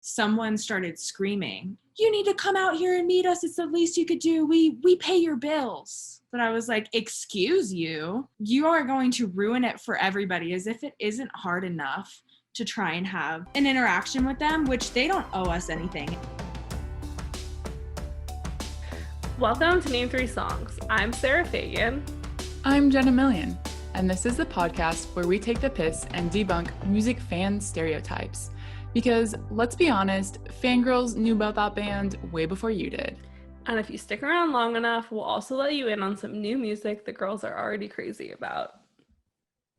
someone started screaming, "You need to come out here and meet us. It's the least you could do. We pay your bills." But I was like, excuse you, you are going to ruin it for everybody, as if it isn't hard enough to try and have an interaction with them, which they don't owe us anything. Welcome to Name 3 Songs. I'm Sarah Fagan. I'm Jenna Million, and this is the podcast where we take the piss and debunk music fan stereotypes. Because, let's be honest, fangirls knew about that band way before you did. And if you stick around long enough, we'll also let you in on some new music the girls are already crazy about.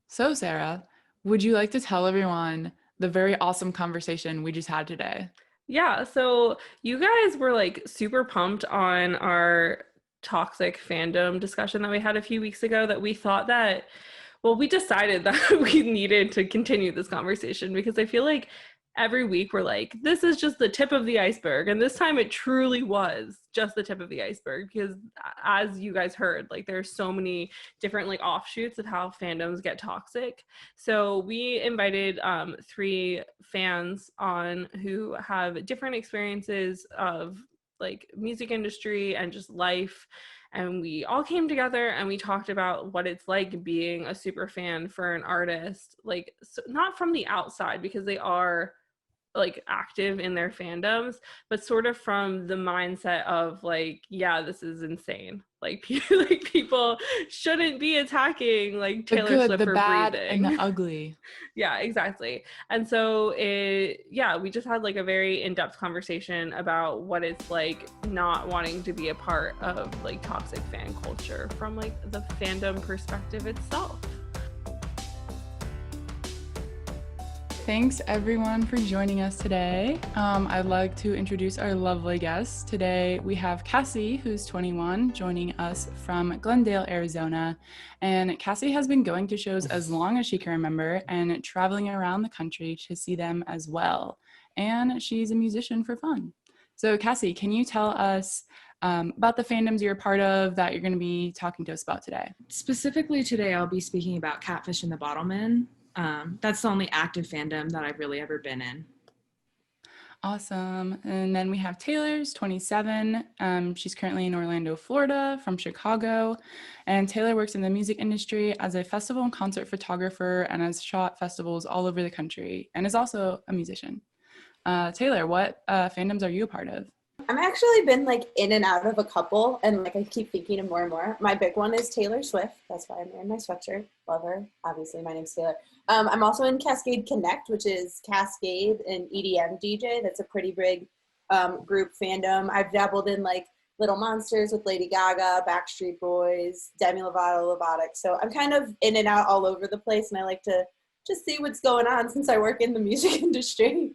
So, Sarah, would you like to tell everyone the very awesome conversation we just had today? Yeah, so you guys were like super pumped on our toxic fandom discussion that we had a few weeks ago, that we thought that, well, we decided that we needed to continue this conversation because I feel like every week we're like, this is just the tip of the iceberg. And this time it truly was just the tip of the iceberg because, as you guys heard, like there's so many different like offshoots of how fandoms get toxic. So we invited 3 fans on who have different experiences of like music industry and just life. And we all came together and we talked about what it's like being a super fan for an artist, like so, not from the outside because they are like active in their fandoms, but sort of from the mindset of like, yeah, this is insane. Like, like people shouldn't be attacking like Taylor the good, Swift the for bad, breathing. and the ugly. Yeah, exactly. And so we just had like a very in-depth conversation about what it's like not wanting to be a part of like toxic fan culture from like the fandom perspective itself. Thanks everyone for joining us today. I'd like to introduce our lovely guests. Today we have Cassie, who's 21, joining us from Glendale, Arizona. And Cassie has been going to shows as long as she can remember and traveling around the country to see them as well. And she's a musician for fun. So Cassie, can you tell us about the fandoms you're a part of that you're going to be talking to us about today? Specifically today, I'll be speaking about Catfish and the Bottlemen. That's the only active fandom that I've really ever been in. Awesome. And then we have Taylor's 27. She's currently in Orlando, Florida, from Chicago. And Taylor works in the music industry as a festival and concert photographer and has shot festivals all over the country and is also a musician. Taylor, what fandoms are you a part of? I've actually been like in and out of a couple, and like I keep thinking of more and more. My big one is Taylor Swift. That's why I'm wearing my sweatshirt. Love her. Obviously, my name's Taylor. I'm also in Cascade Connect, which is Cascade, an EDM DJ. That's a pretty big group fandom. I've dabbled in like Little Monsters with Lady Gaga, Backstreet Boys, Demi Lovato, Lovatic. So I'm kind of in and out all over the place, and I like to just see what's going on since I work in the music industry.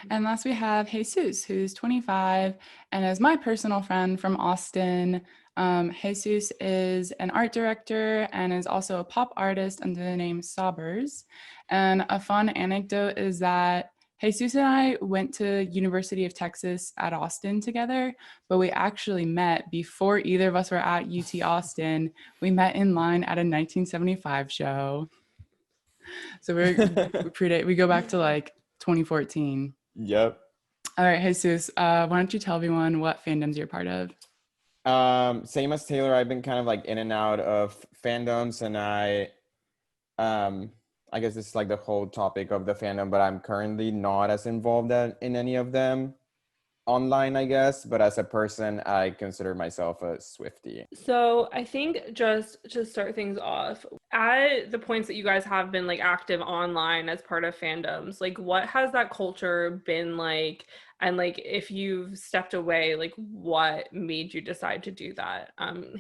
And last we have Jesus, who's 25 and is my personal friend from Austin. Jesus is an art director and is also a pop artist under the name Sobbers. And a fun anecdote is that Jesus and I went to University of Texas at Austin together, but we actually met before either of us were at UT Austin. We met in line at a 1975 show. So we go back to like 2014. Yep. All right, Jesus, why don't you tell everyone what fandoms you're part of? Same as Taylor, I've been kind of like in and out of fandoms, and I guess it's like the whole topic of the fandom, but I'm currently not as involved in any of them online, I guess, but as a person, I consider myself a Swiftie. So I think just to start things off, at the points that you guys have been like active online as part of fandoms, like what has that culture been like? And like if you've stepped away, like what made you decide to do that?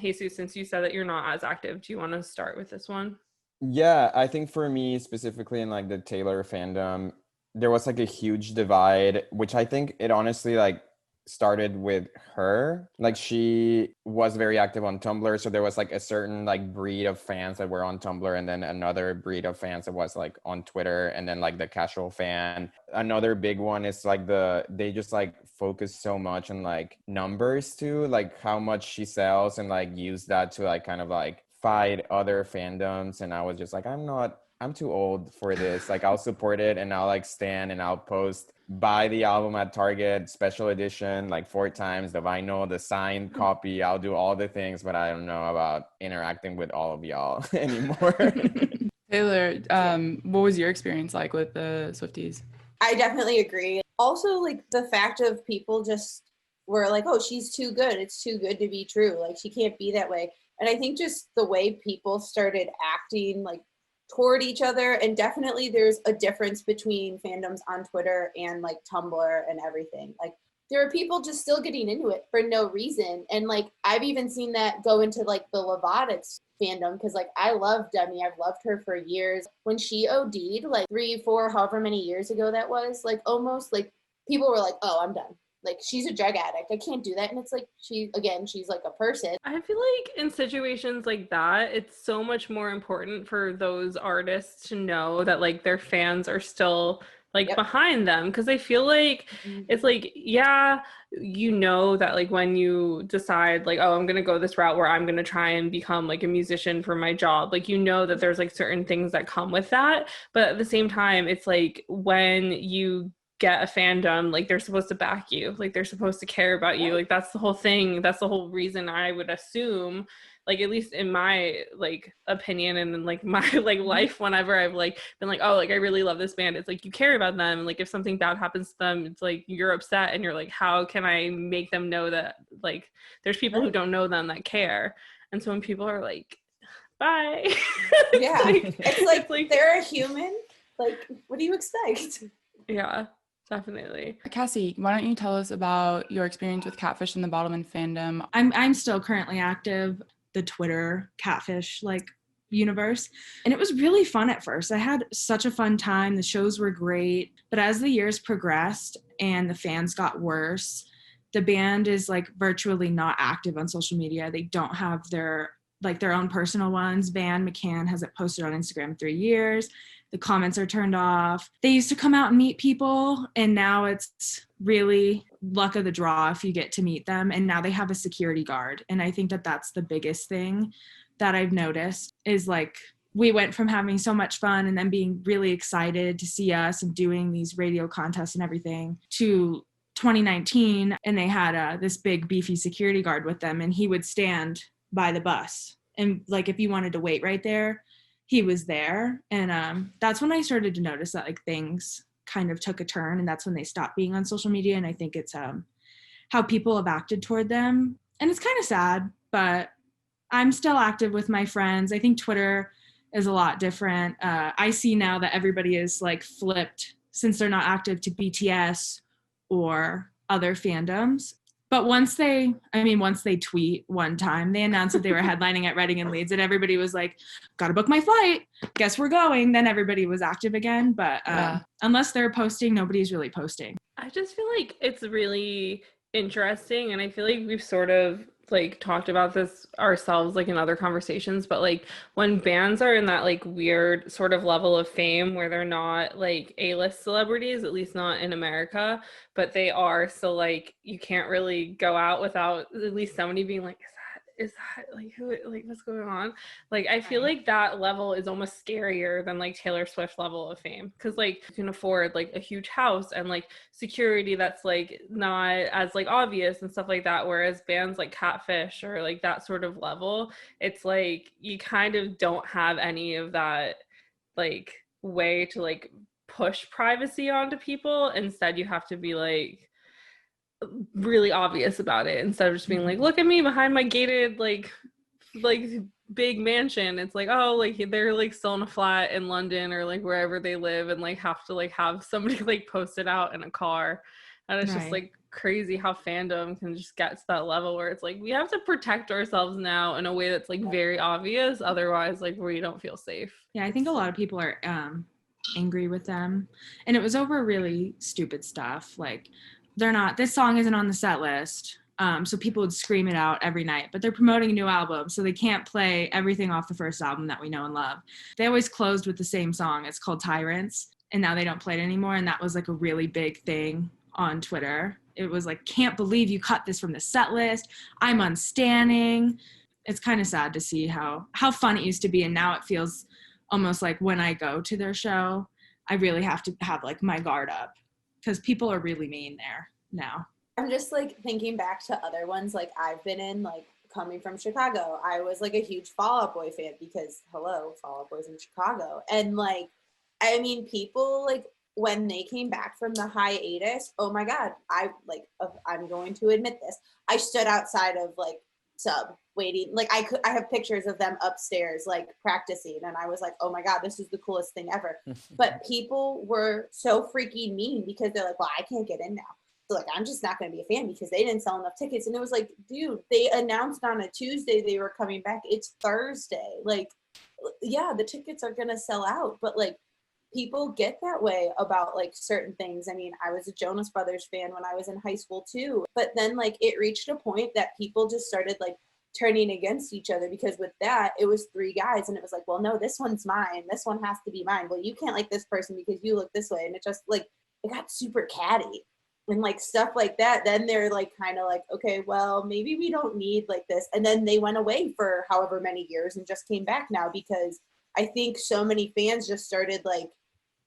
Jesus, since you said that you're not as active, do you want to start with this one? Yeah, I think for me specifically in like the Taylor fandom, there was like a huge divide, which I think it honestly like started with her. Like she was very active on Tumblr, so there was like a certain like breed of fans that were on Tumblr, and then another breed of fans that was like on Twitter, and then like the casual fan. Another big one is like they just like focus so much on like numbers too, like how much she sells, and like use that to like kind of like fight other fandoms. And I was just like, I'm not I'm too old for this. Like, I'll support it and I'll like stand and I'll post buy the album at Target, special edition, like 4 times, the vinyl, the signed copy. I'll do all the things, but I don't know about interacting with all of y'all anymore. Taylor, what was your experience like with the Swifties? I definitely agree. Also, like the fact of people just were like, oh, she's too good. It's too good to be true. Like, she can't be that way. And I think just the way people started acting like toward each other, and definitely there's a difference between fandoms on Twitter and like Tumblr and everything. Like, there are people just still getting into it for no reason. And like, I've even seen that go into like the Levatics fandom, because like I love Demi. I've loved her for years. When she OD'd like 3, 4, however many years ago that was, like almost like people were like, oh, I'm done. Like, she's a drug addict. I can't do that. And it's like, she's like a person. I feel like in situations like that, it's so much more important for those artists to know that like their fans are still like behind them, because I feel like it's like, yeah, you know that like when you decide like, oh, I'm gonna go this route where I'm gonna try and become like a musician for my job, like, you know that there's like certain things that come with that, but at the same time, it's like when you get a fandom, like they're supposed to back you, like they're supposed to care about you, like that's the whole thing, that's the whole reason, I would assume, like at least in my like opinion and in like my like life, whenever I've like been like, oh, like I really love this band, it's like you care about them, like if something bad happens to them, it's like you're upset and you're like, how can I make them know that like there's people who don't know them that care. And so when people are like, bye, it's like they're a human, like what do you expect? Yeah, definitely. Cassie, why don't you tell us about your experience with Catfish and the Bottlemen fandom? I'm still currently active, the Twitter Catfish like universe, and it was really fun at first. I had such a fun time. The shows were great, but as the years progressed and the fans got worse, the band is like virtually not active on social media. They don't have their own personal ones. Van McCann hasn't posted on Instagram in 3 years. The comments are turned off. They used to come out and meet people, and now it's really luck of the draw if you get to meet them. And now they have a security guard. And I think that that's the biggest thing that I've noticed is like, we went from having so much fun and then being really excited to see us and doing these radio contests and everything to 2019. And they had this big beefy security guard with them, and he would stand by the bus. And like, if you wanted to wait right there, he was there. And that's when I started to notice that like things kind of took a turn, and that's when they stopped being on social media. And I think it's how people have acted toward them. And it's kind of sad, but I'm still active with my friends. I think Twitter is a lot different. I see now that everybody is like flipped since they're not active to BTS or other fandoms. But once they tweet one time, they announced that they were headlining at Reading and Leeds, and everybody was like, gotta book my flight, guess we're going. Then everybody was active again. But unless they're posting, nobody's really posting. I just feel like it's really interesting, and I feel like we've sort of like talked about this ourselves like in other conversations, but like when bands are in that like weird sort of level of fame where they're not like A-list celebrities, at least not in America, but they are, so like you can't really go out without at least somebody being like, is that like who, like what's going on? Like I feel like that level is almost scarier than like Taylor Swift level of fame, because like you can afford like a huge house and like security that's like not as like obvious and stuff like that, whereas bands like Catfish or like that sort of level, it's like you kind of don't have any of that like way to like push privacy onto people. Instead you have to be like really obvious about it, instead of just being like, look at me behind my gated like big mansion. It's like, oh, like they're like still in a flat in London or like wherever they live, and like have to like have somebody like post it out in a car. And it's just like crazy how fandom can just get to that level where it's like we have to protect ourselves now in a way that's like very obvious, otherwise like we don't feel safe. I think a lot of people are angry with them, and it was over really stupid stuff. Like, this song isn't on the set list. So people would scream it out every night, but they're promoting a new album, so they can't play everything off the first album that we know and love. They always closed with the same song. It's called Tyrants, and now they don't play it anymore. And that was like a really big thing on Twitter. It was like, can't believe you cut this from the set list. I'm unstanning. It's kind of sad to see how fun it used to be, and now it feels almost like when I go to their show, I really have to have like my guard up because people are really mean there now. I'm just like thinking back to other ones like I've been in, like coming from Chicago. I was like a huge Fall Out Boy fan because hello, Fall Out Boy's in Chicago. And like, I mean, people like when they came back from the hiatus, oh my God, I'm going to admit this. I stood outside of like Sub waiting. Like I have pictures of them upstairs like practicing, and I was like, oh my God, this is the coolest thing ever. But people were so freaking mean because they're like, well, I can't get in now. So like, I'm just not going to be a fan because they didn't sell enough tickets. And it was like, dude, they announced on a Tuesday they were coming back. It's Thursday. Like, yeah, the tickets are going to sell out. But like, people get that way about like certain things. I mean, I was a Jonas Brothers fan when I was in high school too. But then like it reached a point that people just started like turning against each other because with that, it was 3 guys and it was like, well, no, this one's mine. This one has to be mine. Well, you can't like this person because you look this way. And it just like, it got super catty. And like stuff like that, then they're like kind of like, okay, well, maybe we don't need like this. And then they went away for however many years and just came back now because I think so many fans just started like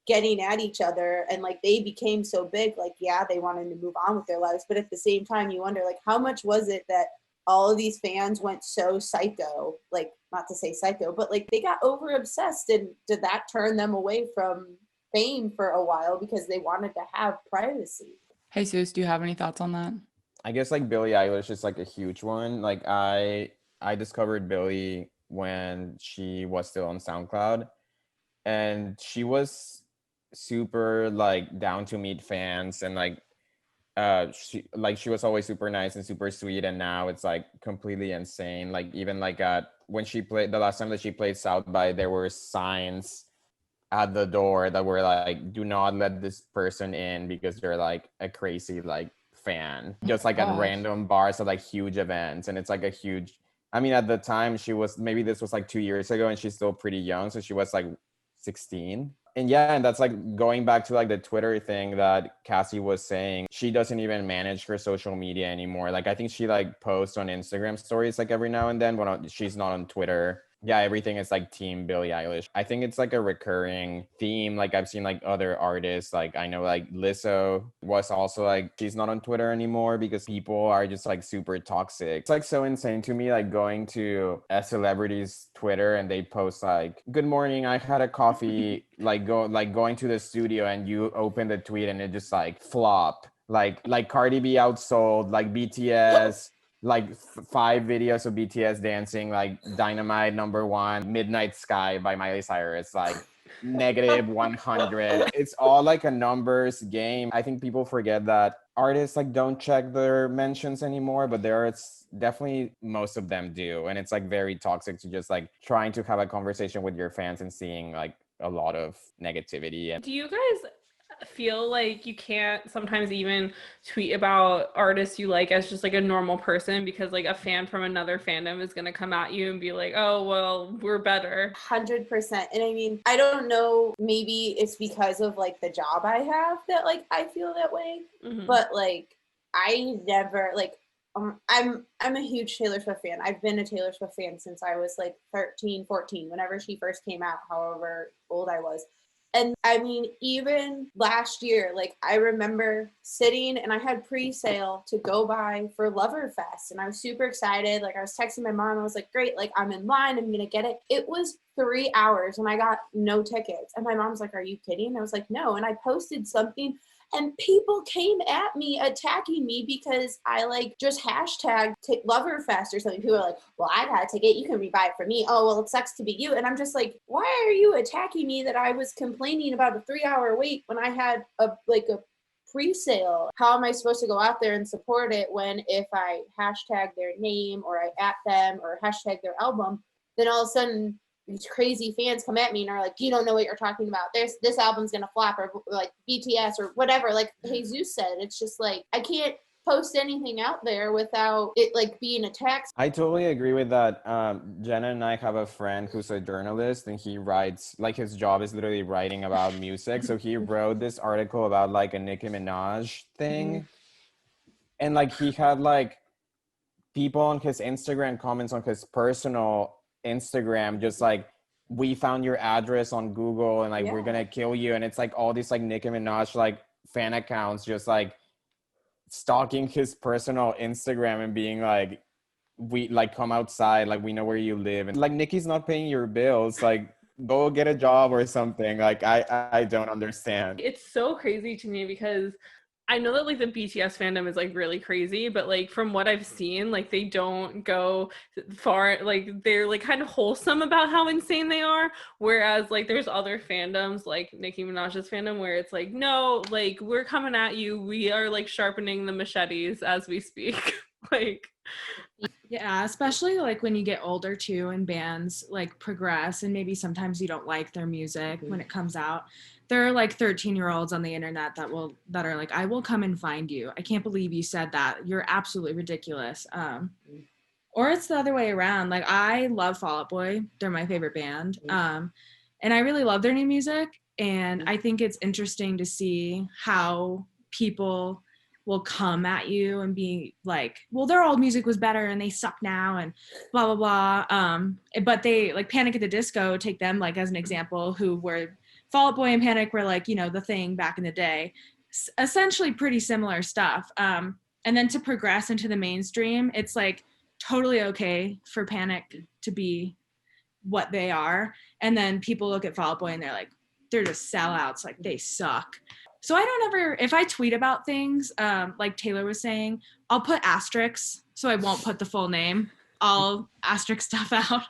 getting at each other and like they became so big, like, yeah, they wanted to move on with their lives. But at the same time, you wonder like how much was it that all of these fans went so psycho, like not to say psycho, but like they got over obsessed, and did that turn them away from fame for a while because they wanted to have privacy? Jesus, do you have any thoughts on that? I guess like Billie Eilish is like a huge one. Like I discovered Billie when she was still on SoundCloud, and she was super like down to meet fans, and like she was always super nice and super sweet, and now it's like completely insane. Like even like when she played the last time that she played South by, there were signs at the door that were like, do not let this person in because they're like a crazy like fan, just like at random bars at like huge events. And it's like a huge, I mean, at the time she was, maybe this was like 2 years ago and she's still pretty young, so she was like 16. And yeah, and that's like going back to like the Twitter thing that Cassie was saying. She doesn't even manage her social media anymore. Like I think she like posts on Instagram stories like every now and then, but she's not on Twitter. Yeah, everything is like team Billie Eilish. I think it's like a recurring theme. Like I've seen like other artists, like I know like Lizzo was also like, she's not on Twitter anymore because people are just like super toxic. It's like so insane to me, like going to a celebrity's Twitter and they post like, good morning, I had a coffee, going to the studio, and you open the tweet and it just like flop. Like Cardi B outsold, like BTS, like 5 videos of BTS dancing, like Dynamite #1, Midnight Sky by Miley Cyrus, like -100. It's all like a numbers game. I think people forget that artists like don't check their mentions anymore, but there's definitely most of them do. And it's like very toxic to just like trying to have a conversation with your fans and seeing like a lot of negativity. Do you guys feel like you can't sometimes even tweet about artists you like as just like a normal person because like a fan from another fandom is going to come at you and be like, oh, well, we're better? 100%. And I mean, I don't know, maybe it's because of like the job I have that like I feel that way, but like I never like I'm a huge Taylor Swift fan. I've been a Taylor Swift fan since I was like 13, 14, whenever she first came out, however old I was. And I mean, even last year, like I remember sitting and I had pre-sale to go by for Loverfest, and I was super excited. Like I was texting my mom, I was like, great, like I'm in line, I'm gonna get it. It was 3 hours and I got no tickets. And my mom's like, are you kidding? And I was like, no. And I posted something and people came at me, attacking me because I like just hashtag Loverfest or something. People are like, well, I got a ticket, you can rebuy it for me. Oh, well, it sucks to be you. And I'm just like, why are you attacking me that I was complaining about a 3-hour wait when I had a pre-sale? How am I supposed to go out there and support it when if I hashtag their name or I at them or hashtag their album, then all of a sudden these crazy fans come at me and are like, you don't know what you're talking about. This album's gonna flop, or like BTS or whatever. Like Jesus said, it's just like I can't post anything out there without it like being attacked. I totally agree with that. Jenna and I have a friend who's a journalist, and he writes, like his job is literally writing about music. So he wrote this article about like a Nicki Minaj thing. And like he had like people on his Instagram comments on his personal Instagram just like we found your address on Google and like we're Yeah. gonna kill you, and it's like all these like Nicki Minaj like fan accounts just like stalking his personal Instagram and being like, we like come outside, like we know where you live, and like Nicki's not paying your bills, like go get a job or something. Like I don't understand. It's so crazy to me because I know that like the BTS fandom is like really crazy, but like from what I've seen, like they don't go far, like they're like kind of wholesome about how insane they are. Whereas like there's other fandoms like Nicki Minaj's fandom where it's like, no, like we're coming at you. We are like sharpening the machetes as we speak. Like, Yeah, especially like when you get older too and bands like progress and maybe sometimes you don't like their music when it comes out. There are like 13-year-olds on the internet that are like, I will come and find you. I can't believe you said that. You're absolutely ridiculous. Or it's the other way around. Like I love Fall Out Boy. They're my favorite band. And I really love their new music. And I think it's interesting to see how people will come at you and be like, well, their old music was better and they suck now and blah, blah, blah. But they like Panic at the Disco, take them like as an example, who were Fall Out Boy and Panic were like, you know, the thing back in the day, essentially pretty similar stuff. And then to progress into the mainstream, it's like totally okay for Panic to be what they are. And then people look at Fall Out Boy and they're like, they're just sellouts, like they suck. So I don't ever, if I tweet about things, like Taylor was saying, I'll put asterisks, so I won't put the full name. I'll asterisk stuff out.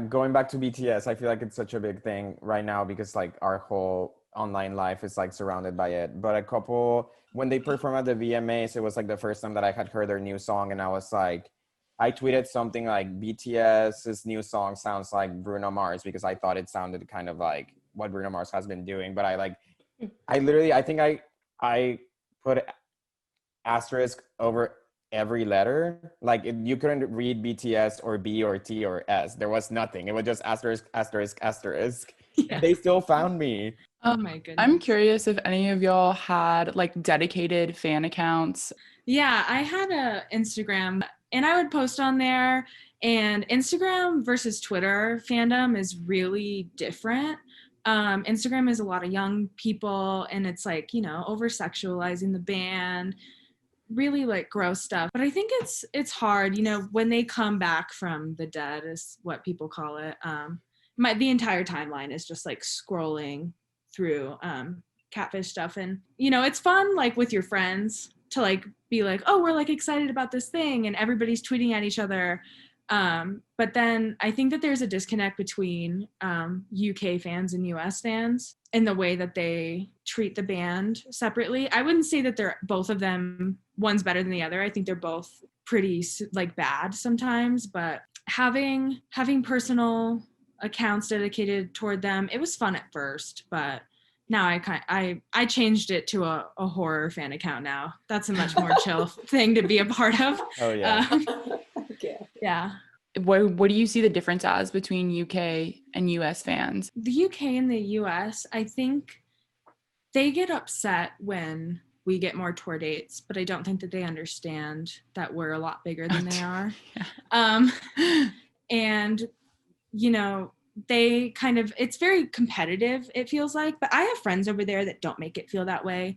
Going back to BTS, I feel like it's such a big thing right now because like our whole online life is like surrounded by it. But when they performed at the VMAs, it was like the first time that I had heard their new song, and I was like, I tweeted something like BTS's new song sounds like Bruno Mars because I thought it sounded kind of like what Bruno Mars has been doing. But I think I put asterisk over every letter. Like you couldn't read BTS or B or T or S. There was nothing. It was just asterisk, asterisk, asterisk. Yeah. They still found me. Oh my goodness. I'm curious if any of y'all had like dedicated fan accounts. Yeah, I had a Instagram and I would post on there, and Instagram versus Twitter fandom is really different. Instagram is a lot of young people and it's like, you know, over sexualizing the band, really like gross stuff. But I think it's hard, you know, when they come back from the dead is what people call it. The entire timeline is just like scrolling through Catfish stuff, and you know, it's fun like with your friends to like be like, oh, we're like excited about this thing and everybody's tweeting at each other. But then I think that there's a disconnect between UK fans and US fans in the way that they treat the band separately. I wouldn't say that they're both of them, one's better than the other. I think they're both pretty like bad sometimes, but having personal accounts dedicated toward them, it was fun at first, but now I changed it to a horror fan account now. That's a much more chill thing to be a part of. Oh yeah. Okay. Yeah. What do you see the difference as between UK and US fans? The UK and the US, I think they get upset when we get more tour dates, but I don't think that they understand that we're a lot bigger than they are. And, you know, they kind of, it's very competitive, it feels like, but I have friends over there that don't make it feel that way.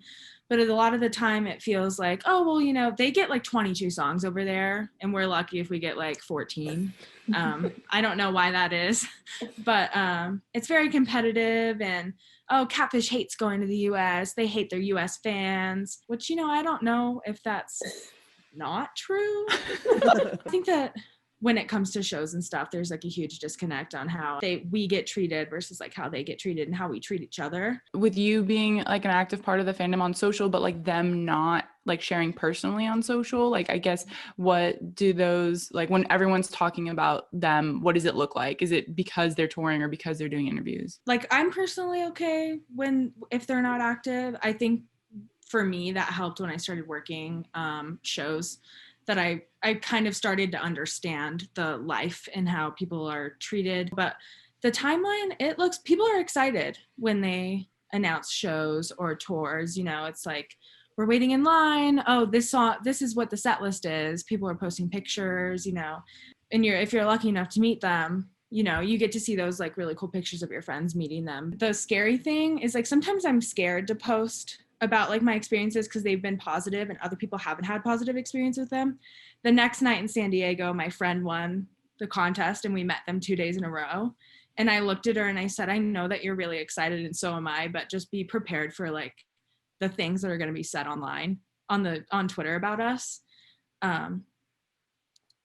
But a lot of the time it feels like, oh, well, you know, they get like 22 songs over there and we're lucky if we get like 14. I don't know why that is, but it's very competitive. And, oh, Catfish hates going to the US. They hate their US fans, which, you know, I don't know if that's not true. I think that when it comes to shows and stuff, there's like a huge disconnect on how we get treated versus like how they get treated and how we treat each other. With you being like an active part of the fandom on social, but like them not like sharing personally on social, like I guess what do those, like when everyone's talking about them, what does it look like? Is it because they're touring or because they're doing interviews? Like I'm personally okay if they're not active. I think for me that helped when I started working shows, that I kind of started to understand the life and how people are treated. But the timeline, people are excited when they announce shows or tours. You know, it's like, we're waiting in line. Oh, this is what the set list is. People are posting pictures, you know, and if you're lucky enough to meet them, you know, you get to see those like really cool pictures of your friends meeting them. The scary thing is like sometimes I'm scared to post about like my experiences because they've been positive and other people haven't had positive experience with them. The next night in San Diego, my friend won the contest and we met them 2 days in a row. And I looked at her and I said, I know that you're really excited and so am I, but just be prepared for like the things that are going to be said online on Twitter about us.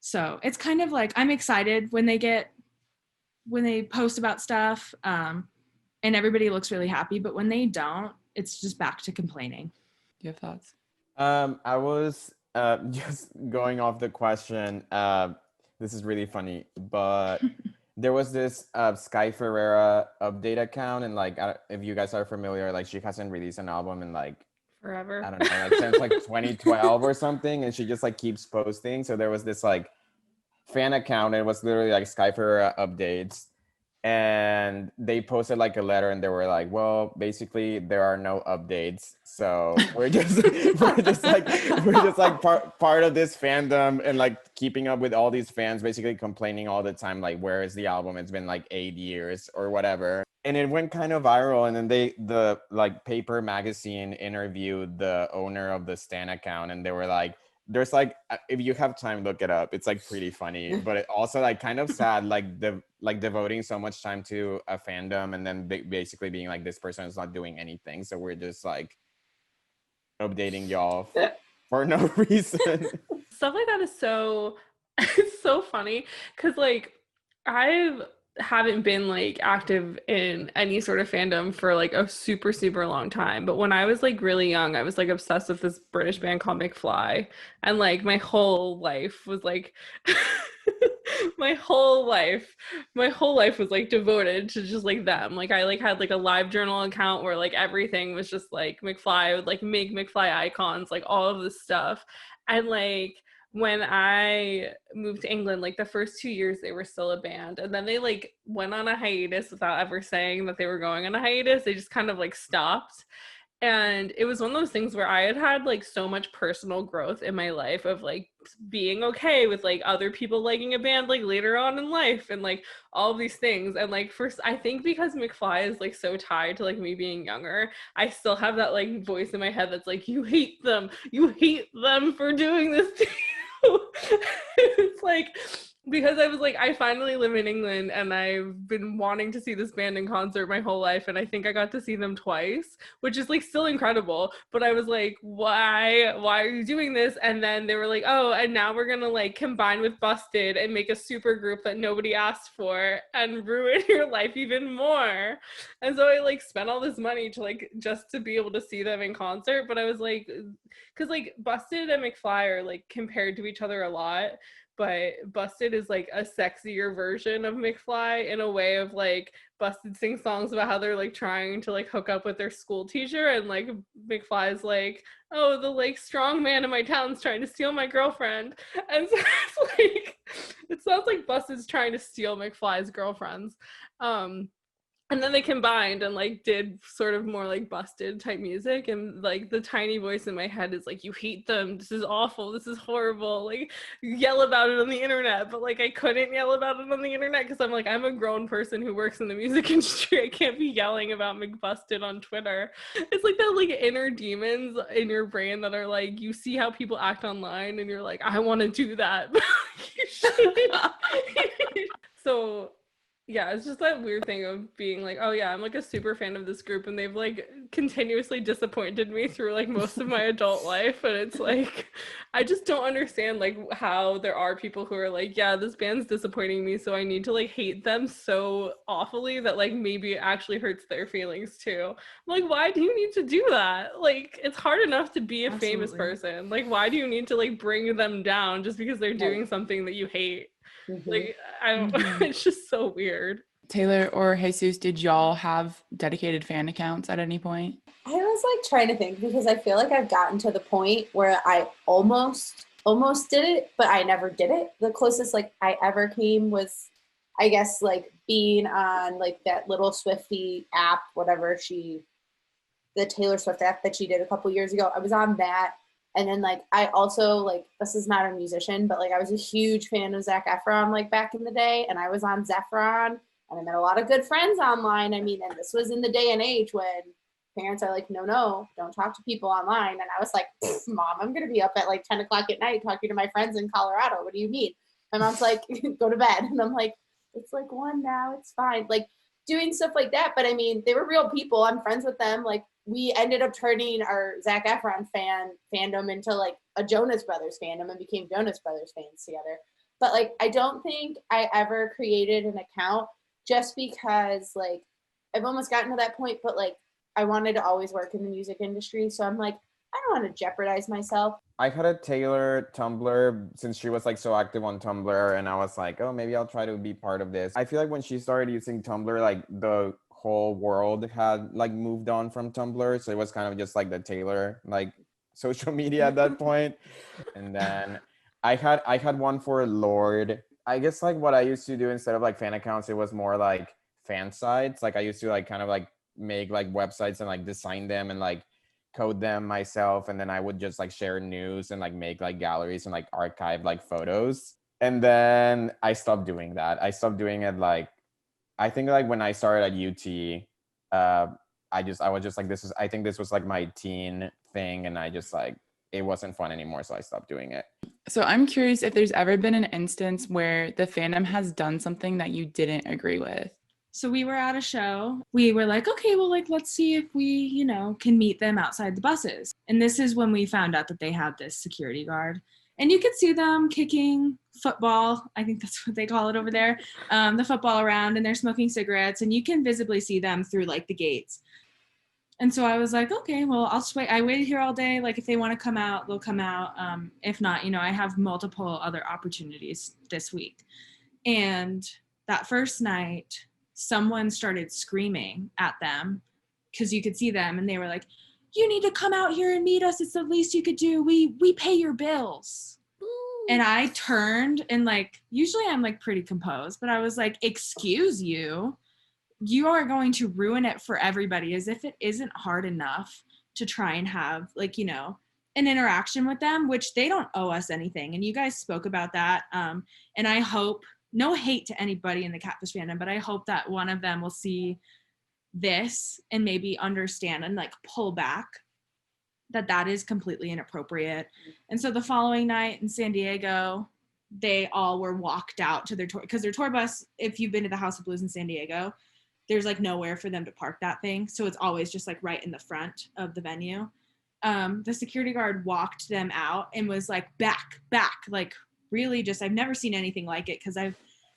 So it's kind of like I'm excited when they post about stuff and everybody looks really happy, but when they don't, it's just back to complaining. Do you have thoughts? I was just going off the question. This is really funny, but there was this Sky Ferreira update account, and like if you guys are familiar, like she hasn't released an album in like Forever. I don't know, like since like 2012 or something, and she just like keeps posting. So there was this like fan account, and it was literally like Sky Ferreira updates. And they posted like a letter and they were like, well, basically there are no updates. So we're just part of this fandom and like keeping up with all these fans basically complaining all the time, like, where is the album? It's been like 8 years or whatever. And it went kind of viral. And then the like Paper Magazine interviewed the owner of the Stan account, and they were like, there's like, if you have time, look it up. It's like pretty funny, but it also like kind of sad, like devoting so much time to a fandom and then basically being like, this person is not doing anything. So we're just like updating y'all for no reason. Stuff like that is so, it's so funny because like I haven't been like active in any sort of fandom for like a super, super long time. But when I was like really young, I was like obsessed with this British band called McFly. And like my whole life was like, my whole life was like devoted to just like them. Like I like had like a live journal account where like everything was just like McFly. I would like make McFly icons, like all of this stuff. And like when I moved to England, like the first 2 years they were still a band, and then they like went on a hiatus without ever saying that they were going on a hiatus. They just kind of like stopped. And it was one of those things where I had like so much personal growth in my life of like being okay with like other people liking a band like later on in life and like all of these things. And like first, I think because McFly is like so tied to like me being younger, I still have that like voice in my head that's like, you hate them for doing this to you. It's like, because I was like, I finally live in England and I've been wanting to see this band in concert my whole life, and I think I got to see them twice, which is like still incredible. But I was like, why are you doing this? And then they were like, oh, and now we're gonna like combine with Busted and make a super group that nobody asked for and ruin your life even more. And so I like spent all this money to like just to be able to see them in concert. But I was like, because like Busted and McFly are like compared to each other a lot, but Busted is like a sexier version of McFly in a way of like Busted sings songs about how they're like trying to like hook up with their school teacher, and like McFly's like, oh, the like strong man in my town's trying to steal my girlfriend. And so it's like, it sounds like Busted's trying to steal McFly's girlfriends. And then they combined and like did sort of more like Busted type music, and like the tiny voice in my head is like, you hate them, this is awful, this is horrible, like yell about it on the internet. But like I couldn't yell about it on the internet because I'm like, I'm a grown person who works in the music industry. I can't be yelling about McBusted on Twitter. It's like that like inner demons in your brain that are like, you see how people act online and you're like, I want to do that. You shouldn't. So yeah, it's just that weird thing of being like, oh yeah, I'm like a super fan of this group, and they've like continuously disappointed me through like most of my adult life. And it's like, I just don't understand like how there are people who are like, yeah, this band's disappointing me, so I need to like hate them so awfully that like maybe it actually hurts their feelings too. I'm like, why do you need to do that? Like, it's hard enough to be a famous person. Like, why do you need to like bring them down just because they're doing something that you hate? Mm-hmm. Like, I don't, it's just so weird. Taylor or Jesus, did y'all have dedicated fan accounts at any point? I was like trying to think, because I feel like I've gotten to the point where I almost did it, but I never did it. The closest like I ever came was, I guess, like being on like that little Swiftie app, whatever the Taylor Swift app that she did a couple years ago. I was on that, And then like I also like, this is not a musician, but like I was a huge fan of Zac Efron like back in the day, and I was on Zephron, and I met a lot of good friends online. I mean, and this was in the day and age when parents are like, no, don't talk to people online. And I was like, Mom, I'm gonna be up at like 10 o'clock at night talking to my friends in Colorado. What do you mean? My mom's like, go to bed. And I'm like, it's like 1 now, it's fine. Like doing stuff like that. But I mean, they were real people. I'm friends with them. Like we ended up turning our Zac Efron fandom into like a Jonas Brothers fandom and became Jonas Brothers fans together. But like, I don't think I ever created an account just because like I've almost gotten to that point, but like I wanted to always work in the music industry. So I'm like, I don't want to jeopardize myself. I had a Taylor Tumblr since she was like so active on Tumblr, and I was like, oh, maybe I'll try to be part of this. I feel like when she started using Tumblr, like the whole world had like moved on from Tumblr, so it was kind of just like the Taylor like social media at that point. And then I had one for Lord. I guess like what I used to do instead of like fan accounts, it was more like fan sites. Like I used to like kind of like make like websites and like design them and like code them myself, and then I would just like share news and like make like galleries and like archive like photos. And then I stopped doing that. I stopped doing it like I think like when I started at UT, I was just like, I think this was like my teen thing, and I just like it wasn't fun anymore, so I stopped doing it. So I'm curious if there's ever been an instance where the fandom has done something that you didn't agree with. So we were at a show. We were like, okay, well, like, let's see if we, can meet them outside the buses. And this is when we found out that they had this security guard. And you could see them kicking football. I think that's what they call it over there. The football around, and they're smoking cigarettes. And you can visibly see them through, like, the gates. And so I was like, okay, well, I'll just wait. I waited here all day. Like, if they want to come out, they'll come out. If not, I have multiple other opportunities this week. And that first night, someone started screaming at them because you could see them, and they were like, you need to come out here and meet us. It's the least you could do. We pay your bills. Ooh. And I turned and like, usually I'm like pretty composed, but I was like, excuse you, you are going to ruin it for everybody, as if it isn't hard enough to try and have like, an interaction with them, which they don't owe us anything. And you guys spoke about that. And I hope, no hate to anybody in the Catfish fandom, but I hope that one of them will see this and maybe understand and like pull back that is completely inappropriate. And so the following night in San Diego, they all were walked out to their tour, because their tour bus, if you've been to the House of Blues in San Diego, there's like nowhere for them to park that thing. So it's always just like right in the front of the venue. The security guard walked them out and was like, back, like really just, I've never seen anything like it, because I've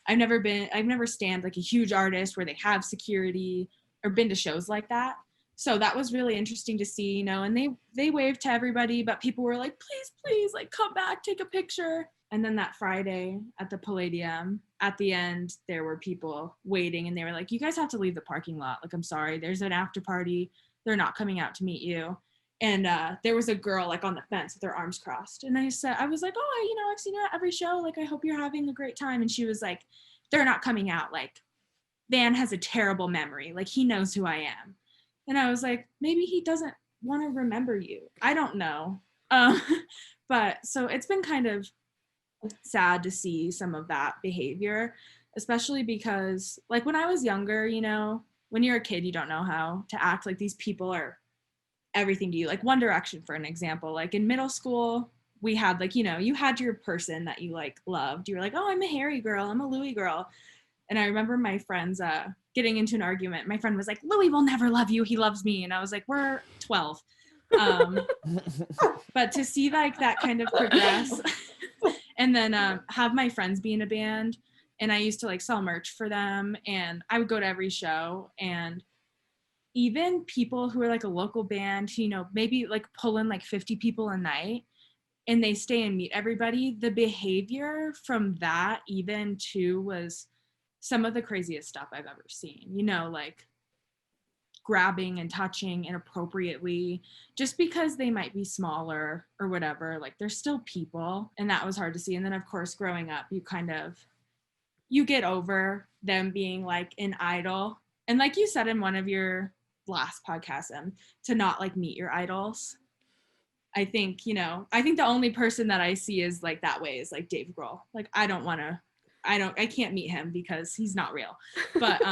never stand like a huge artist where they have security or been to shows like that. So that was really interesting to see, and they waved to everybody, but people were like, please, like come back, take a picture. And then that Friday at the Palladium, at the end, there were people waiting, and they were like, you guys have to leave the parking lot. Like, I'm sorry, there's an after party. They're not coming out to meet you. And there was a girl like on the fence with her arms crossed. And I was like, oh, I've seen you at every show. Like, I hope you're having a great time. And she was like, they're not coming out. Like, Van has a terrible memory. Like, he knows who I am. And I was like, maybe he doesn't want to remember you. I don't know. But so it's been kind of sad to see some of that behavior, especially because like when I was younger, when you're a kid, you don't know how to act. Like, these people are everything to you. Like One Direction, for an example, like in middle school, we had like, you had your person that you like loved. You were like, oh, I'm a Harry girl, I'm a Louis girl. And I remember my friends getting into an argument. My friend was like, Louis will never love you, he loves me. And I was like, we're 12. But to see like that kind of progress and then have my friends be in a band, and I used to like sell merch for them, and I would go to every show, and even people who are like a local band, maybe like pull in like 50 people a night, and they stay and meet everybody. The behavior from that even too was some of the craziest stuff I've ever seen, like grabbing and touching inappropriately just because they might be smaller or whatever. Like, they're still people, and that was hard to see. And then of course, growing up, you get over them being like an idol. And like you said in one of your last podcasts, to not like meet your idols. I think, you know, I think the only person that I see is like that way is like Dave Grohl. Like I can't meet him because he's not real. But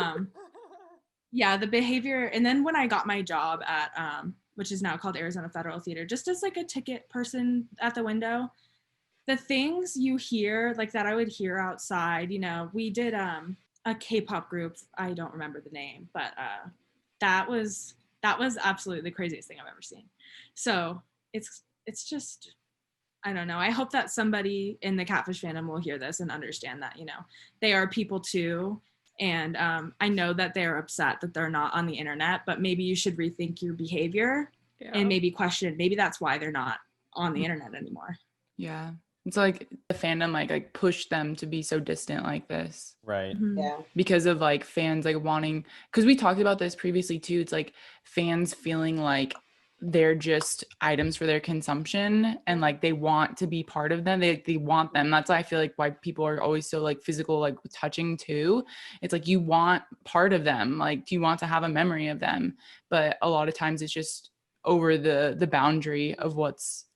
yeah, the behavior. And then when I got my job at which is now called Arizona Federal Theater, just as like a ticket person at the window, the things you hear, like that I would hear outside, you know, we did a K-pop group. I don't remember the name, but that was absolutely the craziest thing I've ever seen. So it's just, I don't know. I hope that somebody in the Catfish fandom will hear this and understand that, you know, they are people too. And I know that they're upset that they're not on the internet, but maybe you should rethink your behavior and maybe question, maybe that's why they're not on the internet anymore. Yeah. It's like the fandom like pushed them to be so distant like this. Right. Mm-hmm. Yeah. Because of like fans like wanting, because we talked about this previously too. It's like fans feeling like they're just items for their consumption and like they want to be part of them. They want them. That's why I feel like why people are always so like physical, like touching too. It's like you want part of them. Like you want to have a memory of them. But a lot of times it's just over the boundary of what's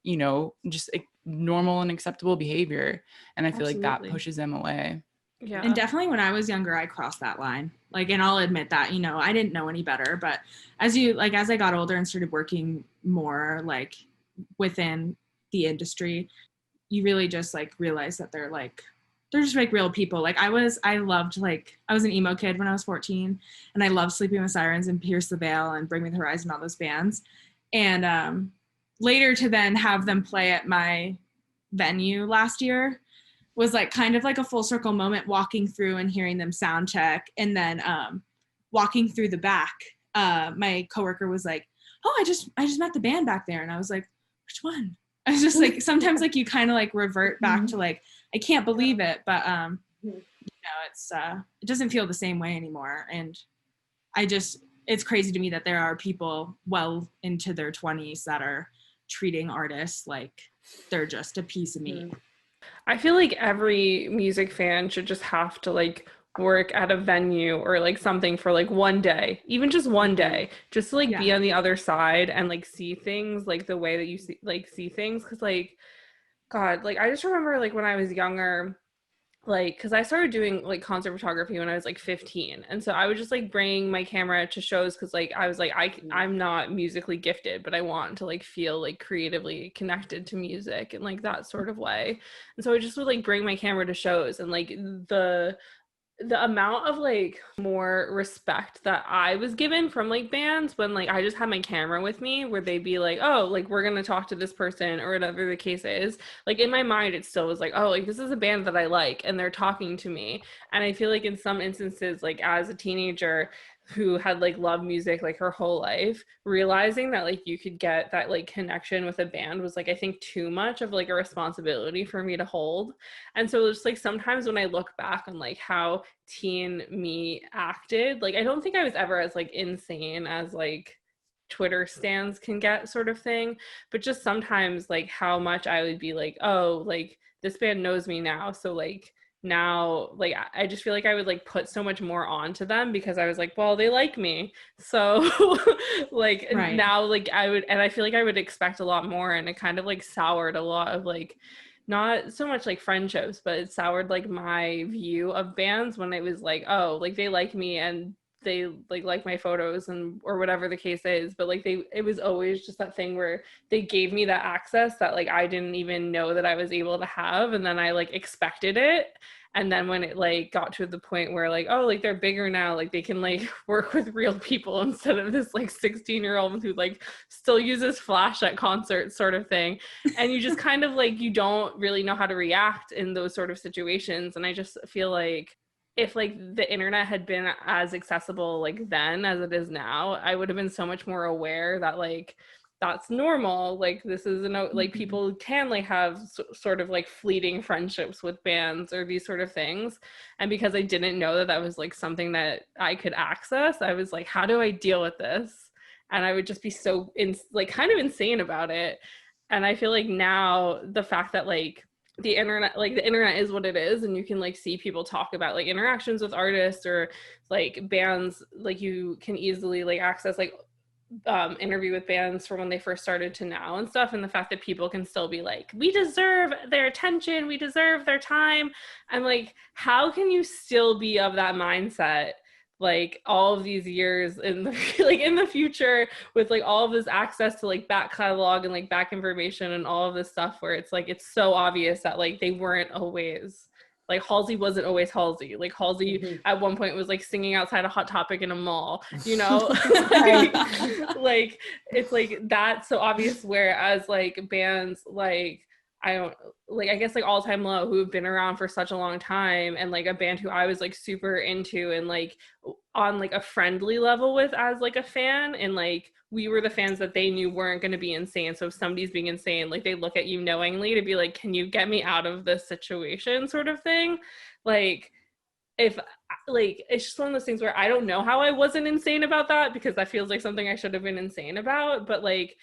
you know, just normal and acceptable behavior. And I feel like that pushes them away. Yeah. And definitely when I was younger, I crossed that line. Like, and I'll admit that, you know, I didn't know any better, but as I got older and started working more like within the industry, you really just like realize that they're just like real people. Like I was an emo kid when I was 14 and I loved Sleeping with Sirens and Pierce the Veil and Bring Me the Horizon, all those bands. And later to then have them play at my venue last year was like kind of like a full circle moment, walking through and hearing them sound check. And then walking through the back, my coworker was like, oh, I just met the band back there. And I was like, which one? I was just like, sometimes like you kind of like revert back to like, I can't believe it. But, you know, it doesn't feel the same way anymore. And it's crazy to me that there are people well into their 20s that are treating artists like they're just a piece of meat. I feel like every music fan should just have to like work at a venue or like something for like one day, even just one day, just to like be on the other side and like see things like the way that you see things. Because like, God, like I just remember like when I was younger, like because I started doing like concert photography when I was like 15, and so I would just like bring my camera to shows because like I was like I'm not musically gifted, but I want to like feel like creatively connected to music and like that sort of way. And so I just would like bring my camera to shows, and like the amount of like more respect that I was given from like bands when like I just had my camera with me, where they'd be like, oh, like we're gonna talk to this person or whatever the case is, like in my mind it still was like, oh, like this is a band that I like and they're talking to me. And I feel like in some instances, like as a teenager who had like loved music like her whole life, realizing that like you could get that like connection with a band was like I think too much of like a responsibility for me to hold. And so it's like sometimes when I look back on like how teen me acted, like I don't think I was ever as like insane as like Twitter stans can get sort of thing, but just sometimes like how much I would be like, oh, like this band knows me now, so like now like I just feel like I would like put so much more onto them because I was like, well, they like me, so like now like I would, and I feel like I would expect a lot more, and it kind of like soured a lot of like not so much like friendships, but it soured like my view of bands when it was like, oh, like they like me and they like my photos and or whatever the case is, but like it was always just that thing where they gave me that access that like I didn't even know that I was able to have, and then I like expected it. And then when it like got to the point where like, oh, like they're bigger now, like they can like work with real people instead of this like 16-year-old who like still uses flash at concerts sort of thing, and you just kind of like you don't really know how to react in those sort of situations. And I just feel like if like the internet had been as accessible like then as it is now, I would have been so much more aware that like that's normal, like this is like people can like have sort of like fleeting friendships with bands or these sort of things. And because I didn't know that that was like something that I could access, I was like, how do I deal with this? And I would just be so like kind of insane about it. And I feel like now the fact that like the internet is what it is, and you can like see people talk about like interactions with artists or like bands, like you can easily like access like interview with bands from when they first started to now and stuff, and the fact that people can still be like, we deserve their attention, we deserve their time. I'm like, how can you still be of that mindset like all of these years in the like in the future with like all of this access to like back catalog and like back information and all of this stuff, where it's like it's so obvious that like they weren't always like Halsey wasn't always Halsey. Like Halsey at one point was like singing outside a Hot Topic in a mall, you know? like it's like that's so obvious, whereas like bands like I guess like All Time Low, who have been around for such a long time, and like a band who I was like super into and like on like a friendly level with as like a fan, and like we were the fans that they knew weren't going to be insane. So if somebody's being insane, like they look at you knowingly to be like, can you get me out of this situation, sort of thing. Like if like it's just one of those things where I don't know how I wasn't insane about that, because that feels like something I should have been insane about. But like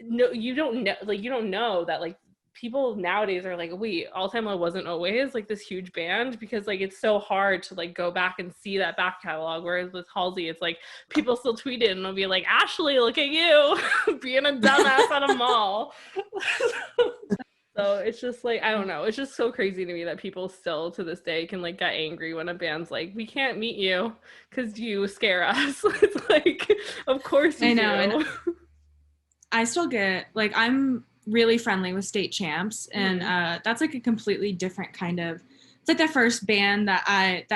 no, you don't know, like you don't know that like people nowadays are like, wait, All Time Low wasn't always like this huge band, because like it's so hard to like go back and see that back catalog, whereas with Halsey it's like people still tweet it and they'll be like, Ashley, look at you being a dumbass at a mall. So it's just like, I don't know, it's just so crazy to me that people still to this day can like get angry when a band's like, we can't meet you because you scare us. It's like, of course you do. I still get like, I'm really friendly with State Champs, and that's like a completely different kind of, it's like the first band that I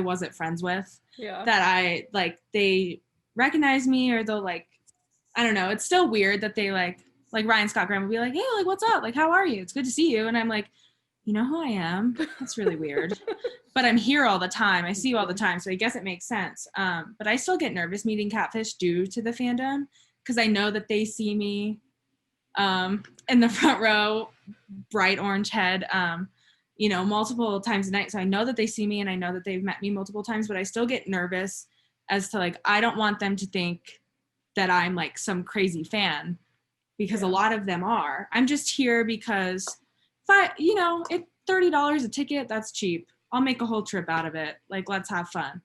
wasn't friends with, that I like, they recognize me, or they'll like, I don't know, it's still weird that they like Ryan Scott Graham would be like, hey, like what's up, like how are you, it's good to see you, and I'm like, you know who I am? That's really weird. But I'm here all the time, I see you all the time, so I guess it makes sense. But I still get nervous meeting Catfish due to the fandom, because I know that they see me in the front row, bright orange head, you know, multiple times a night. So I know that they see me, and I know that they've met me multiple times, but I still get nervous as to like, I don't want them to think that I'm like some crazy fan, because a lot of them are. I'm just here because if I, you know, it's $30 a ticket, that's cheap. I'll make a whole trip out of it. Like, let's have fun.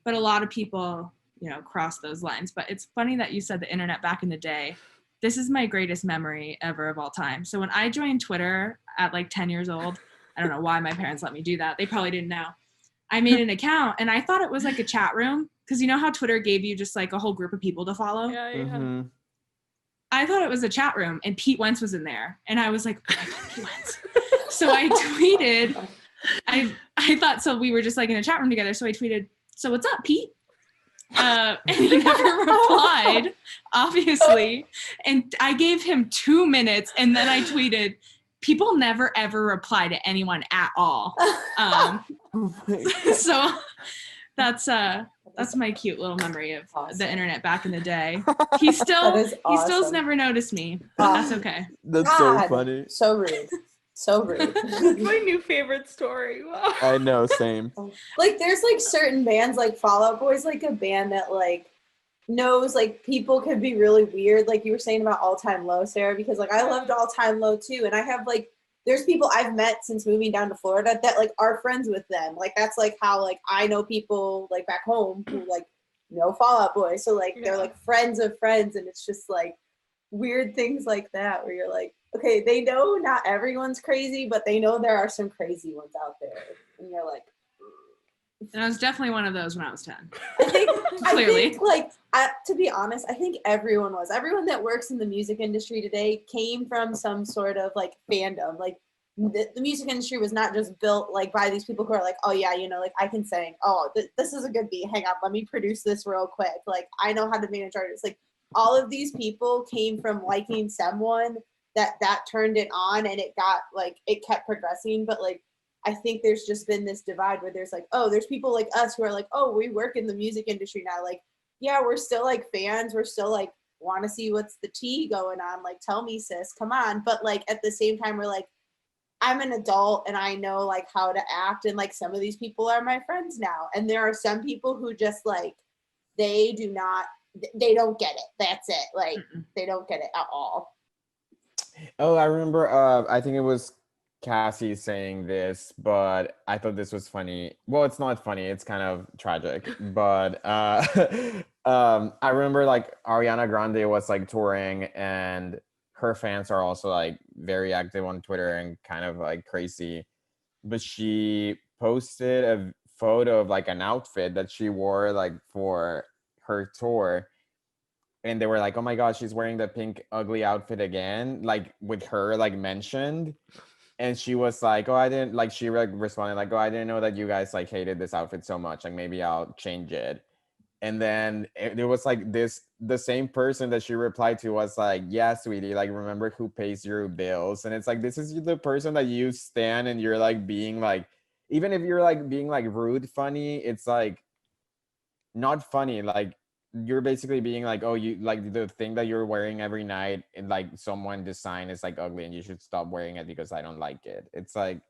But a lot of people, you know, cross those lines. But it's funny that you said the internet back in the day. This is my greatest memory ever of all time. So when I joined Twitter at like 10 years old, I don't know why my parents let me do that. They probably didn't know. I made an account, and I thought it was like a chat room, because you know how Twitter gave you just like a whole group of people to follow? Mm-hmm. I thought it was a chat room, and Pete Wentz was in there. And I was like, oh my God, Pete Wentz. So I tweeted, I thought, so we were just like in a chat room together. So I tweeted, so what's up, Pete? And he never replied, obviously. And I gave him 2 minutes, and then I tweeted, people never ever reply to anyone at all. So that's my cute little memory of the internet back in the day. He still's never noticed me, but that's okay. That's so funny. So rude. So rude. That's my new favorite story. Wow. I know, same. Like there's like certain bands, like Fall Out Boy's like a band that like knows like people can be really weird, like you were saying about All Time Low, Sarah, because like I loved All Time Low too, and I have like there's people I've met since moving down to Florida that like are friends with them. Like that's like how like I know people like back home who like know Fall Out Boy, so like they're like friends of friends, and it's just like weird things like that where you're like, okay, they know not everyone's crazy, but they know there are some crazy ones out there, and you're like. And I was definitely one of those when I was 10. I think, Clearly. I think like, to be honest, I think everyone that works in the music industry today came from some sort of like fandom. Like the music industry was not just built like by these people who are like, oh yeah, you know, like I can sing. Oh, this is a good beat. Hang on, let me produce this real quick. Like I know how to manage artists. Like all of these people came from liking someone that turned it on, and it got like, it kept progressing. But like, I think there's just been this divide where there's like, oh, there's people like us who are like, oh, we work in the music industry now. Like, yeah, we're still like fans. We're still like, want to see what's the tea going on. Like, tell me, sis, come on. But like, at the same time, we're like, I'm an adult and I know like how to act. And like, some of these people are my friends now. And there are some people who just like, they don't get it. That's it. Like, they don't get it at all. Oh, I remember, I think it was Cassie saying this, but I thought this was funny. Well, it's not funny, it's kind of tragic, but I remember like Ariana Grande was like touring, and her fans are also like very active on Twitter and kind of like crazy. But she posted a photo of like an outfit that she wore like for her tour, and they were like, "Oh my god, she's wearing the pink ugly outfit again," like with her like mentioned. And she was like, "Oh, I didn't like." She responded like, "Oh, I didn't know that you guys like hated this outfit so much. Like maybe I'll change it." And then it was like this, the same person that she replied to was like, "Yeah, sweetie, like remember who pays your bills." And it's like, this is the person that you stand and you're like being like, even if you're like being like rude funny, it's like not funny. Like you're basically being like, "Oh, you like the thing that you're wearing every night and like someone design is like ugly and you should stop wearing it because I don't like it." It's like,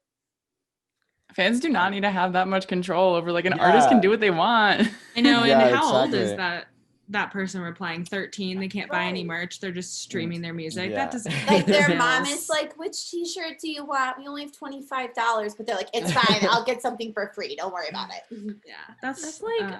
Fans do not need to have that much control over, like, an artist can do what they want. I know. And Yeah, how old is exactly. that person replying? 13. They can't buy any merch. They're just streaming their music. Yeah. That doesn't Like pay their bills. mom is like, which t-shirt do you want? We only have $25, but they're like, it's fine. I'll get something for free. Don't worry about it. Yeah, that's like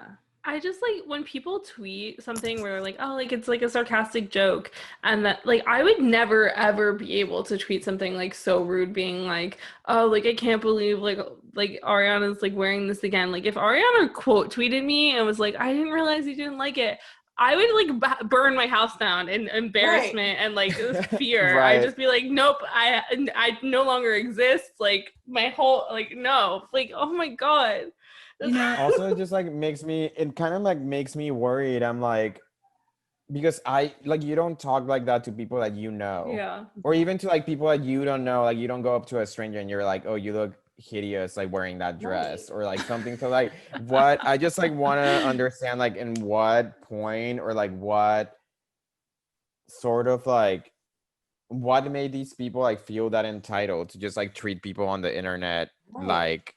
I just like when people tweet something where they're like, oh, like it's like a sarcastic joke, and that like I would never ever be able to tweet something like so rude, being like, oh, like I can't believe like Ariana's like wearing this again. Like if Ariana quote tweeted me and was like, I didn't realize you didn't like it, I would like burn my house down in embarrassment and like fear. Right. I'd just be like, nope, I no longer exist. Like my whole like no, like oh my god. You know, Also it just like it kind of like makes me worried. I'm like, because I like, you don't talk like that to people that you know. Yeah. Or even to like people that you don't know. Like you don't go up to a stranger and you're like, "Oh, you look hideous like wearing that dress," or like something. So like what I just like want to understand, like in what point or like what sort of like what made these people like feel that entitled to just like treat people on the internet Right. like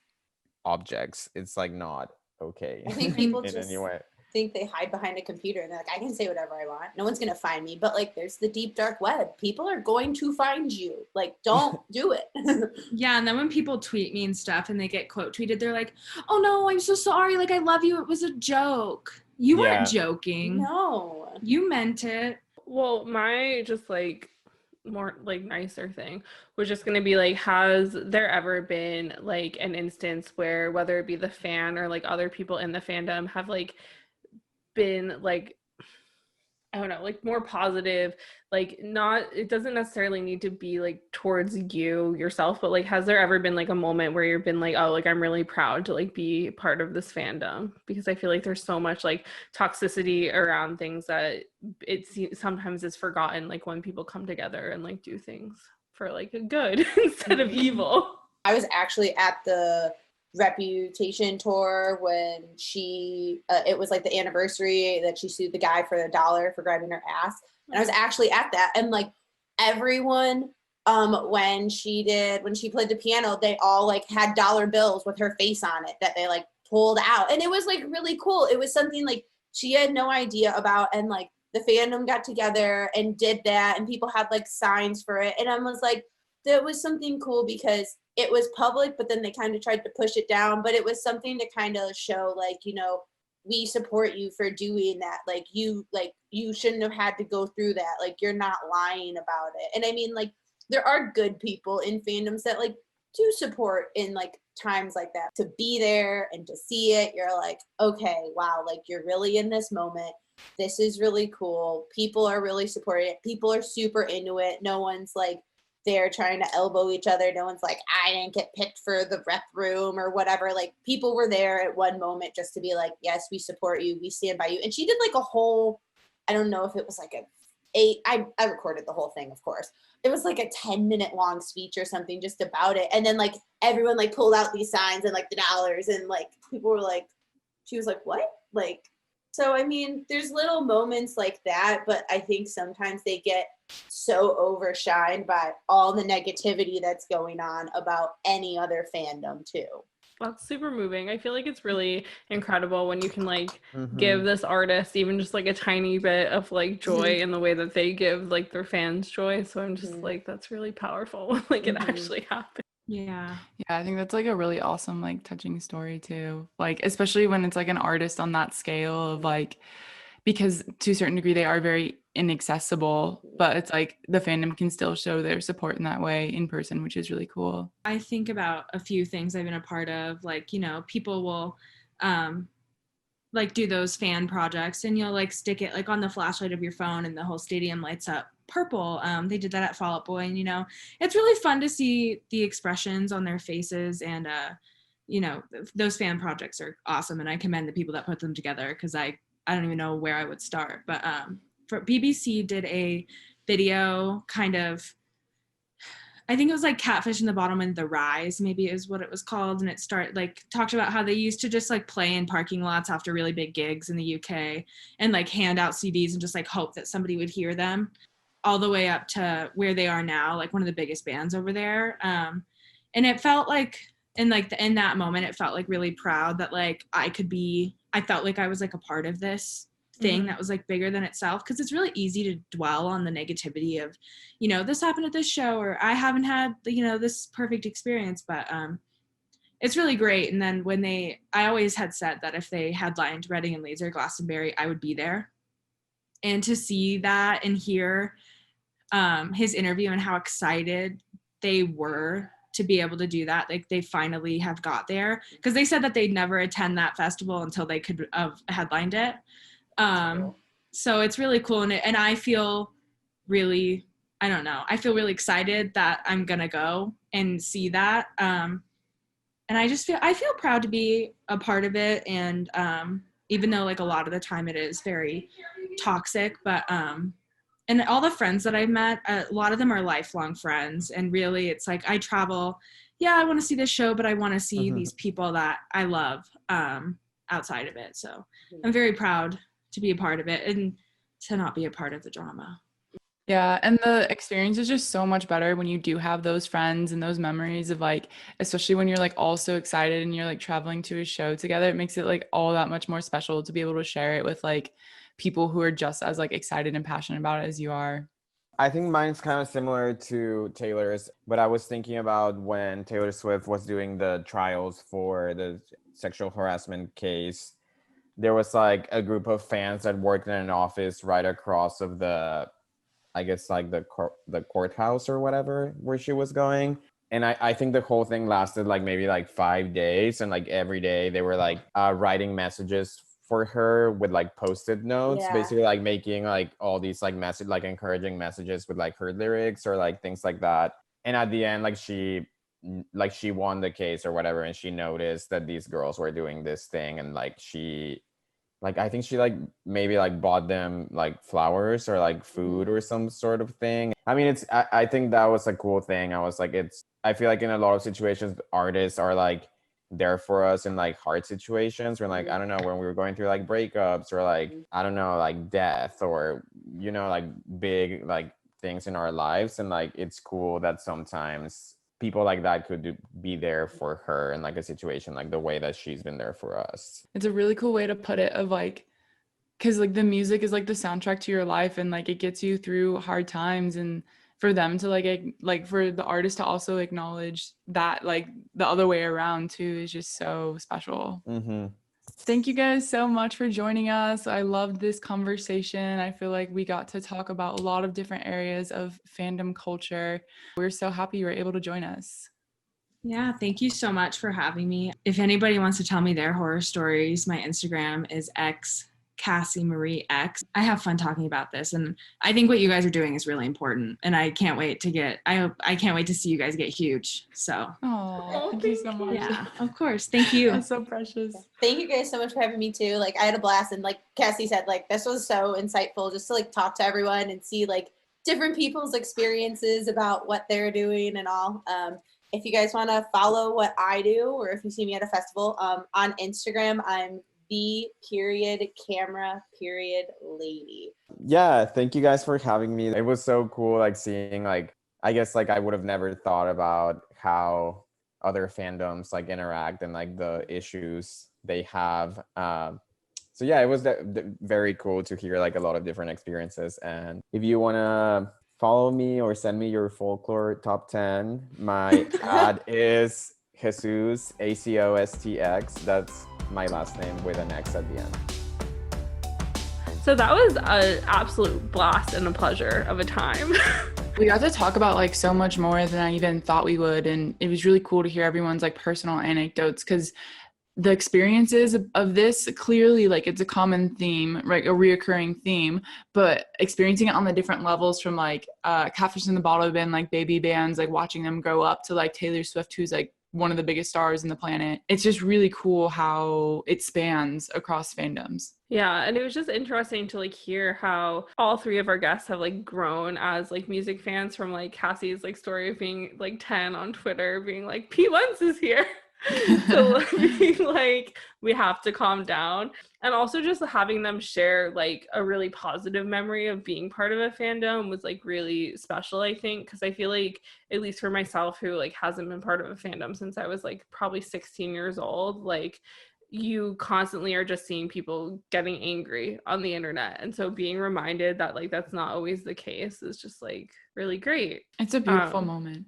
objects. It's like not okay. I think people in just any way. think they hide behind a computer and they're like, I can say whatever I want. No one's going to find me. But like, there's the deep, dark web. People are going to find you. Like, don't do it. yeah, and then when people tweet me and stuff and they get quote tweeted, they're like, oh no, I'm so sorry. Like, I love you. It was a joke. You Yeah. weren't joking. No. You meant it. Well, my just like more like nicer thing was just going to be like, has there ever been like an instance where whether it be the fan or like other people in the fandom have like been like, I don't know, like more positive, like not, it doesn't necessarily need to be like towards you yourself, but like has there ever been like a moment where you've been like, oh, like I'm really proud to like be part of this fandom? Because I feel like there's so much like toxicity around things that it sometimes is forgotten, like when people come together and like do things for like a good instead of evil. I was actually at the Reputation tour when she it was like the anniversary that she sued the guy for $1 for grabbing her ass, and I was actually at that, and like everyone when she played the piano, they all like had dollar bills with her face on it that they like pulled out, and it was like really cool. It was something like she had no idea about, and like the fandom got together and did that, and people had like signs for it, and I was like, that was something cool because it was public, but then they kind of tried to push it down. But it was something to kind of show, like, you know, we support you for doing that. Like you shouldn't have had to go through that. Like, you're not lying about it. And I mean, like, there are good people in fandoms that like do support in like times like that. To be there and to see it, you're like, okay, wow, like you're really in this moment. This is really cool. People are really supporting it. People are super into it. No one's like, they're trying to elbow each other. No one's like, I didn't get picked for the rep room or whatever. Like, people were there at one moment just to be like, yes, we support you. We stand by you. And she did like a whole, I don't know if it was like I recorded the whole thing, of course. It was like a 10-minute long speech or something just about it. And then like everyone like pulled out these signs and like the dollars, and like people were like, she was like, what? Like, so, I mean, there's little moments like that, but I think sometimes they get so overshined by all the negativity that's going on about any other fandom too. That's super moving. I feel like it's really incredible when you can like Mhm. give this artist even just like a tiny bit of like joy in the way that they give like their fans joy. So I'm just like, that's really powerful. Like it actually happened. Yeah. Yeah, I think that's like a really awesome, like touching story too. Like, especially when it's like an artist on that scale of like because to a certain degree they are very inaccessible, but it's like the fandom can still show their support in that way in person, which is really cool. I think about a few things I've been a part of, like, you know, people will like do those fan projects and you'll like stick it like on the flashlight of your phone and the whole stadium lights up purple. They did that at Fall Out Boy, and you know, it's really fun to see the expressions on their faces, and you know, those fan projects are awesome, and I commend the people that put them together, because I don't even know where I would start. But for BBC did a video kind of, I think it was like Catfish and the Bottlemen, The Rise, maybe is what it was called. And it talked about how they used to just like play in parking lots after really big gigs in the UK and like hand out CDs and just like hope that somebody would hear them, all the way up to where they are now, like one of the biggest bands over there. And it felt like, in that moment, it felt like really proud that like I felt like I was like a part of this thing that was like bigger than itself, because it's really easy to dwell on the negativity of, you know, this happened at this show, or I haven't had, you know, this perfect experience. But it's really great. And then I always had said that if they headlined Reading and Leeds or Glastonbury, I would be there. And to see that and hear his interview and how excited they were to be able to do that, like they finally have got there, because they said that they'd never attend that festival until they could have headlined it. So it's really cool. And I feel really, I don't know, I feel really excited that I'm going to go and see that. And I feel proud to be a part of it. And even though like a lot of the time it is very toxic, but and all the friends that I've met, a lot of them are lifelong friends. And really it's like, I travel, yeah, I want to see this show, but I want to see these people that I love outside of it. So I'm very proud to be a part of it and to not be a part of the drama. Yeah, and the experience is just so much better when you do have those friends and those memories of like, especially when you're like all so excited and you're like traveling to a show together. It makes it like all that much more special to be able to share it with like people who are just as like excited and passionate about it as you are. I think mine's kind of similar to Taylor's, but I was thinking about when Taylor Swift was doing the trials for the sexual harassment case. There was like a group of fans that worked in an office right across of the, I guess like the courthouse or whatever, where she was going. And I think the whole thing lasted like maybe like 5 days. And like every day they were like writing messages for her with like Post-it notes, basically like making like all these like encouraging messages with like her lyrics or like things like that. And at the end, like she won the case or whatever. And she noticed that these girls were doing this thing. And like I think she like maybe like bought them like flowers or like food or some sort of thing. I mean, I think that was a cool thing. I was like, I feel like in a lot of situations, artists are like there for us in like hard situations where like, I don't know, when we were going through like breakups or like, I don't know, like death or, you know, like big like things in our lives. And like, it's cool that sometimes people like that could be there for her in like a situation like the way that she's been there for us. It's a really cool way to put it, of like, because like the music is like the soundtrack to your life, and like it gets you through hard times, and for them to like for the artist to also acknowledge that like the other way around too is just so special. Thank you guys so much for joining us. I loved this conversation. I feel like we got to talk about a lot of different areas of fandom culture. We're so happy you were able to join us. Yeah, thank you so much for having me. If anybody wants to tell me their horror stories, my Instagram is XCassieMarieX. I have fun talking about this, and I think what you guys are doing is really important. And I can't wait to I can't wait to see you guys get huge. So, thank you so much. Yeah, of course. Thank you. That's so precious. Thank you guys so much for having me too. Like I had a blast, and like Cassie said, like this was so insightful just to like talk to everyone and see like different people's experiences about what they're doing and all. If you guys want to follow what I do, or if you see me at a festival, on Instagram, I'm the.camera.lady. Yeah, thank you guys for having me. It was so cool like seeing like, I guess like I would have never thought about how other fandoms like interact and like the issues they have. So yeah, it was very cool to hear like a lot of different experiences. And if you want to follow me or send me your folklore top 10, my ad is Jesus, ACOSTX. That's my last name with an X at the end. So that was an absolute blast and a pleasure of a time. We got to talk about like so much more than I even thought we would. And it was really cool to hear everyone's like personal anecdotes, because the experiences of this, clearly like it's a common theme, right? A reoccurring theme, but experiencing it on the different levels, from like Catfish and the Bottlemen, like baby bands, like watching them grow up, to like Taylor Swift, who's like one of the biggest stars in the planet. It's just really cool how it spans across fandoms. Yeah, and it was just interesting to like hear how all three of our guests have like grown as like music fans, from like Cassie's like story of being like 10 on Twitter, being like, Pete Wentz is here. So being like, we have to calm down. And also just having them share like a really positive memory of being part of a fandom was like really special, I think, because I feel like, at least for myself, who like hasn't been part of a fandom since I was like probably 16 years old, like you constantly are just seeing people getting angry on the internet, and so being reminded that like that's not always the case is just like really great. It's a beautiful moment.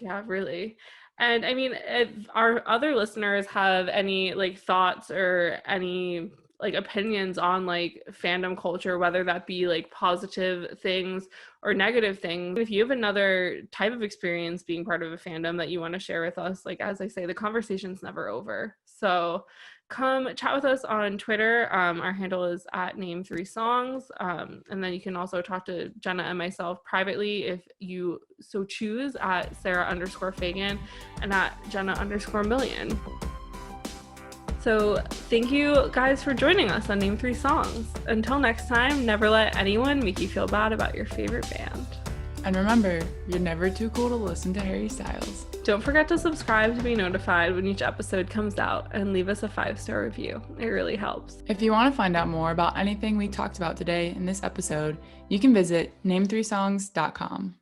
Yeah, really. And I mean, if our other listeners have any like thoughts or any like opinions on like fandom culture, whether that be like positive things or negative things, if you have another type of experience being part of a fandom that you want to share with us, like as I say, the conversation's never over. So come chat with us on Twitter. Our handle is at name3songs. And then you can also talk to Jenna and myself privately if you so choose, at Sarah_Fagan and at Jenna_Million. So thank you guys for joining us on Name 3 Songs. Until next time, never let anyone make you feel bad about your favorite band. And remember, you're never too cool to listen to Harry Styles. Don't forget to subscribe to be notified when each episode comes out, and leave us a 5-star review. It really helps. If you want to find out more about anything we talked about today in this episode, you can visit name3songs.com.